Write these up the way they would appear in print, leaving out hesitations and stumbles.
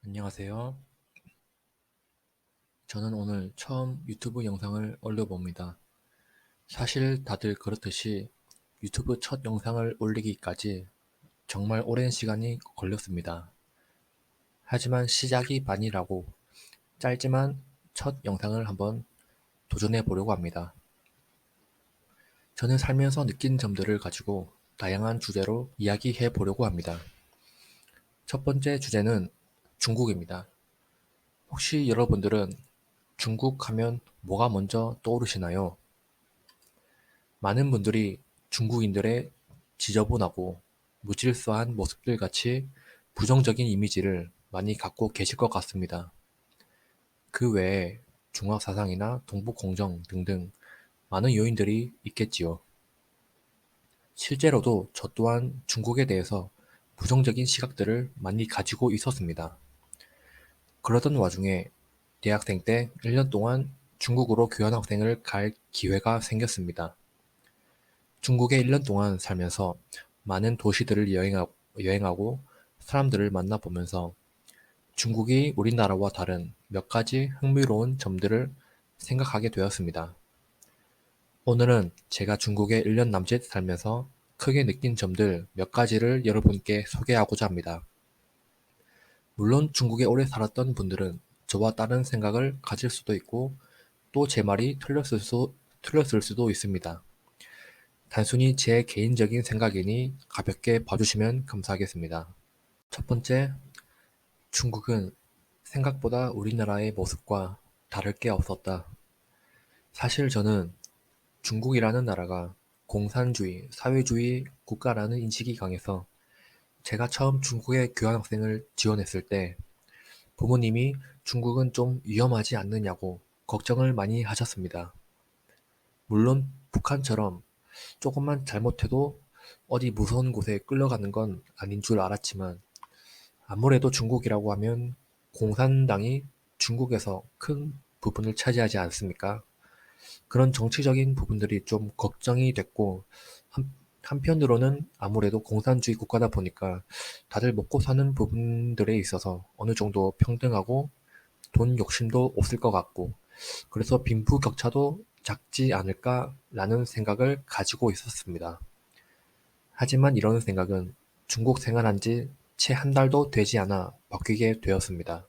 안녕하세요. 저는 오늘 처음 유튜브 영상을 올려봅니다. 사실 다들 그렇듯이 유튜브 첫 영상을 올리기까지 정말 오랜 시간이 걸렸습니다. 하지만 시작이 반이라고 짧지만 첫 영상을 한번 도전해 보려고 합니다. 저는 살면서 느낀 점들을 가지고 다양한 주제로 이야기해 보려고 합니다. 첫 번째 주제는 중국입니다. 혹시 여러분들은 중국 하면 뭐가 먼저 떠오르시나요? 많은 분들이 중국인들의 지저분하고 무질서한 모습들 같이 부정적인 이미지를 많이 갖고 계실 것 같습니다. 그 외에 중화사상이나 동북공정 등등 많은 요인들이 있겠지요. 실제로도 저 또한 중국에 대해서 부정적인 시각들을 많이 가지고 있었습니다. 그러던 와중에 대학생 때 1년 동안 중국으로 교환학생을 갈 기회가 생겼습니다. 중국에 1년 동안 살면서 많은 도시들을 여행하고 사람들을 만나보면서 중국이 우리나라와 다른 몇 가지 흥미로운 점들을 생각하게 되었습니다. 오늘은 제가 중국에 1년 남짓 살면서 크게 느낀 점들 몇 가지를 여러분께 소개하고자 합니다. 물론 중국에 오래 살았던 분들은 저와 다른 생각을 가질 수도 있고 또 제 말이 틀렸을 수도 있습니다. 단순히 제 개인적인 생각이니 가볍게 봐주시면 감사하겠습니다. 첫 번째, 중국은 생각보다 우리나라의 모습과 다를 게 없었다. 사실 저는 중국이라는 나라가 공산주의, 사회주의 국가라는 인식이 강해서 제가 처음 중국에 교환학생을 지원했을 때 부모님이 중국은 좀 위험하지 않느냐고 걱정을 많이 하셨습니다. 물론 북한처럼 조금만 잘못해도 어디 무서운 곳에 끌려가는 건 아닌 줄 알았지만 아무래도 중국이라고 하면 공산당이 중국에서 큰 부분을 차지하지 않습니까? 그런 정치적인 부분들이 좀 걱정이 됐고 한편으로는 아무래도 공산주의 국가다 보니까 다들 먹고 사는 부분들에 있어서 어느 정도 평등하고 돈 욕심도 없을 것 같고 그래서 빈부격차도 작지 않을까라는 생각을 가지고 있었습니다. 하지만 이런 생각은 중국 생활한 지 채 한 달도 되지 않아 바뀌게 되었습니다.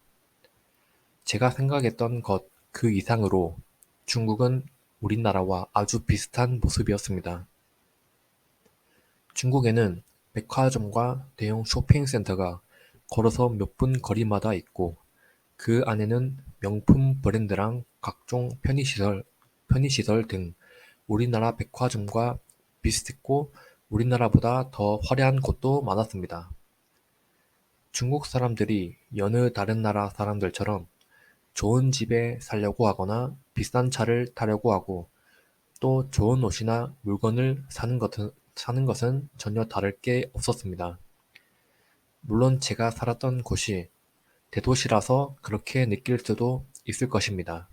제가 생각했던 것 그 이상으로 중국은 우리나라와 아주 비슷한 모습이었습니다. 중국에는 백화점과 대형 쇼핑센터가 걸어서 몇 분 거리마다 있고 그 안에는 명품 브랜드랑 각종 편의시설 등 우리나라 백화점과 비슷했고 우리나라보다 더 화려한 곳도 많았습니다. 중국 사람들이 여느 다른 나라 사람들처럼 좋은 집에 살려고 하거나 비싼 차를 타려고 하고 또 좋은 옷이나 물건을 사는 것은 전혀 다를 게 없었습니다. 물론 제가 살았던 곳이 대도시라서 그렇게 느낄 수도 있을 것입니다.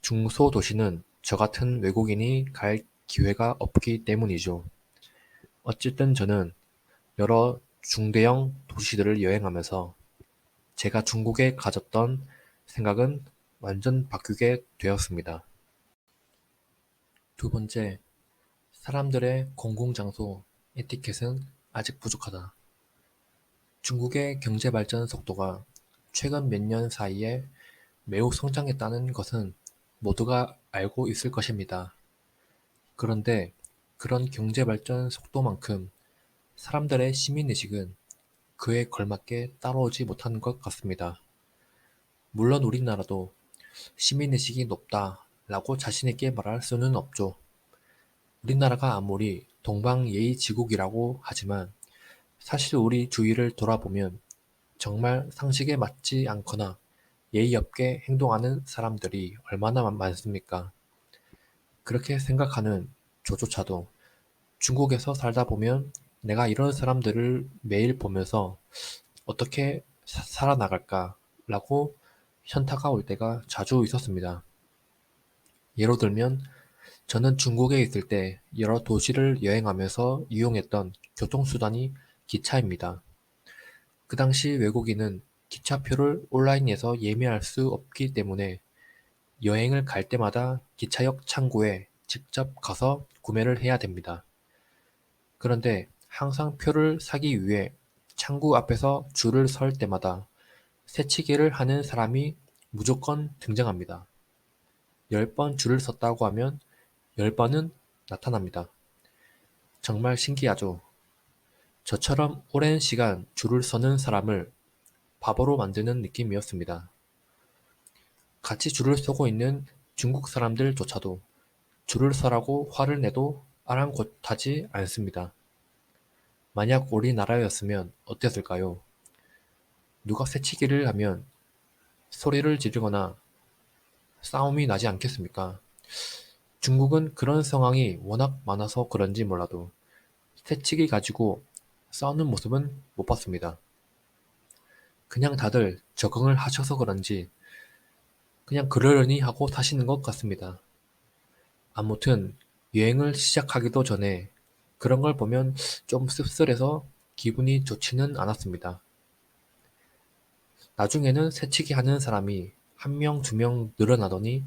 중소도시는 저 같은 외국인이 갈 기회가 없기 때문이죠. 어쨌든 저는 여러 중대형 도시들을 여행하면서 제가 중국에 가졌던 생각은 완전 바뀌게 되었습니다. 두 번째, 사람들의 공공장소 에티켓은 아직 부족하다. 중국의 경제 발전 속도가 최근 몇 년 사이에 매우 성장했다는 것은 모두가 알고 있을 것입니다. 그런데 그런 경제 발전 속도만큼 사람들의 시민의식은 그에 걸맞게 따라오지 못하는 것 같습니다. 물론 우리나라도 시민의식이 높다라고 자신있게 말할 수는 없죠. 우리나라가 아무리 동방예의지국이라고 하지만 사실 우리 주위를 돌아보면 정말 상식에 맞지 않거나 예의 없게 행동하는 사람들이 얼마나 많습니까? 그렇게 생각하는 저조차도 중국에서 살다 보면 내가 이런 사람들을 매일 보면서 어떻게 살아나갈까? 라고 현타가 올 때가 자주 있었습니다. 예로 들면 저는 중국에 있을 때 여러 도시를 여행하면서 이용했던 교통수단이 기차입니다. 그 당시 외국인은 기차표를 온라인에서 예매할 수 없기 때문에 여행을 갈 때마다 기차역 창구에 직접 가서 구매를 해야 됩니다. 그런데 항상 표를 사기 위해 창구 앞에서 줄을 설 때마다 새치기를 하는 사람이 무조건 등장합니다. 10번 줄을 섰다고 하면 10번은 나타납니다. 정말 신기하죠? 저처럼 오랜 시간 줄을 서는 사람을 바보로 만드는 느낌이었습니다. 같이 줄을 서고 있는 중국 사람들조차도 줄을 서라고 화를 내도 아랑곳하지 않습니다. 만약 우리나라였으면 어땠을까요? 누가 새치기를 하면 소리를 지르거나 싸움이 나지 않겠습니까? 중국은 그런 상황이 워낙 많아서 그런지 몰라도 새치기 가지고 싸우는 모습은 못 봤습니다. 그냥 다들 적응을 하셔서 그런지 그냥 그러려니 하고 사시는 것 같습니다. 아무튼 여행을 시작하기도 전에 그런 걸 보면 좀 씁쓸해서 기분이 좋지는 않았습니다. 나중에는 새치기 하는 사람이 한 명, 두 명 늘어나더니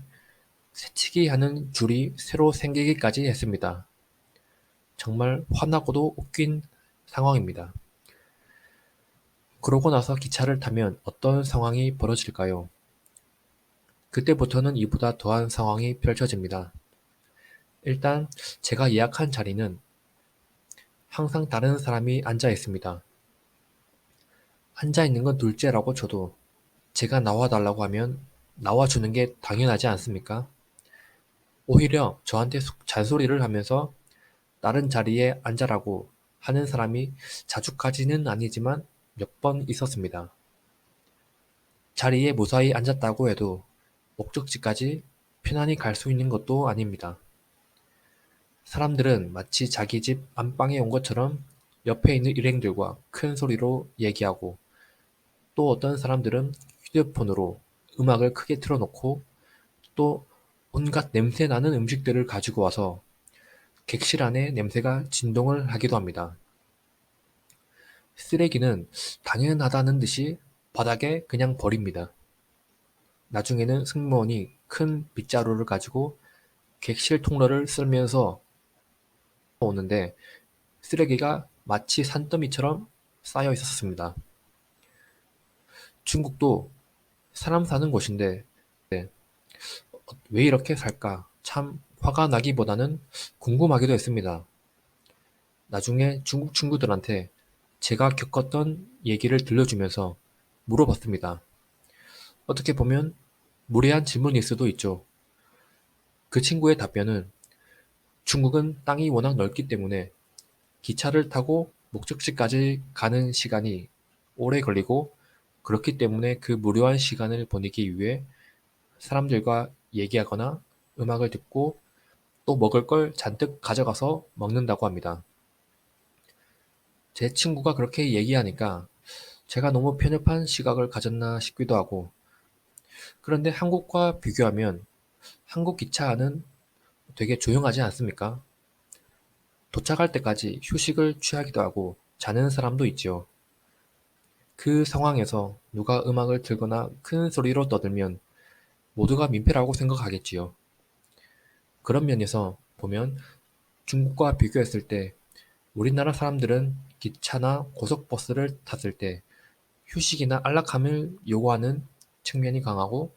새치기 하는 줄이 새로 생기기까지 했습니다. 정말 화나고도 웃긴 상황입니다. 그러고 나서 기차를 타면 어떤 상황이 벌어질까요? 그때부터는 이보다 더한 상황이 펼쳐집니다. 일단 제가 예약한 자리는 항상 다른 사람이 앉아 있습니다. 앉아 있는 건 둘째라고 쳐도 제가 나와달라고 하면 나와주는 게 당연하지 않습니까? 오히려 저한테 잔소리를 하면서 다른 자리에 앉아라고 하는 사람이 자주까지는 아니지만 몇 번 있었습니다. 자리에 무사히 앉았다고 해도 목적지까지 편안히 갈 수 있는 것도 아닙니다. 사람들은 마치 자기 집 안방에 온 것처럼 옆에 있는 일행들과 큰 소리로 얘기하고 또 어떤 사람들은 휴대폰으로 음악을 크게 틀어놓고 또 온갖 냄새 나는 음식들을 가지고 와서 객실 안에 냄새가 진동을 하기도 합니다. 쓰레기는 당연하다는 듯이 바닥에 그냥 버립니다. 나중에는 승무원이 큰 빗자루를 가지고 객실 통로를 쓸면서 오는데 쓰레기가 마치 산더미처럼 쌓여 있었습니다. 중국도 사람 사는 곳인데 왜 이렇게 살까? 참 화가 나기보다는 궁금하기도 했습니다. 나중에 중국 친구들한테 제가 겪었던 얘기를 들려주면서 물어봤습니다. 어떻게 보면 무례한 질문일 수도 있죠. 그 친구의 답변은 중국은 땅이 워낙 넓기 때문에 기차를 타고 목적지까지 가는 시간이 오래 걸리고 그렇기 때문에 그 무료한 시간을 보내기 위해 사람들과 얘기하거나 음악을 듣고 또 먹을 걸 잔뜩 가져가서 먹는다고 합니다. 제 친구가 그렇게 얘기하니까 제가 너무 편협한 시각을 가졌나 싶기도 하고 그런데 한국과 비교하면 한국 기차는 되게 조용하지 않습니까? 도착할 때까지 휴식을 취하기도 하고 자는 사람도 있지요. 그 상황에서 누가 음악을 틀거나 큰 소리로 떠들면 모두가 민폐라고 생각하겠지요. 그런 면에서 보면 중국과 비교했을 때 우리나라 사람들은 기차나 고속버스를 탔을 때 휴식이나 안락함을 요구하는 측면이 강하고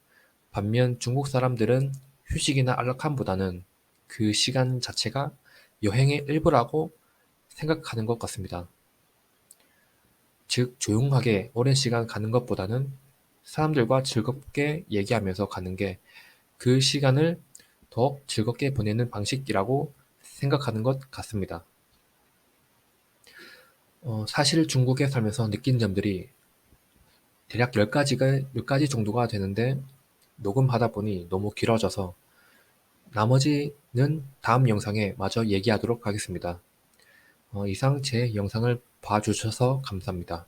반면 중국 사람들은 휴식이나 안락함보다는 그 시간 자체가 여행의 일부라고 생각하는 것 같습니다. 즉, 조용하게 오랜 시간 가는 것보다는 사람들과 즐겁게 얘기하면서 가는 게 그 시간을 더욱 즐겁게 보내는 방식이라고 생각하는 것 같습니다. 사실 중국에 살면서 느낀 점들이 대략 10가지 정도가 되는데 녹음하다 보니 너무 길어져서 나머지는 다음 영상에 마저 얘기하도록 하겠습니다. 이상 제 영상을 봐주셔서 감사합니다.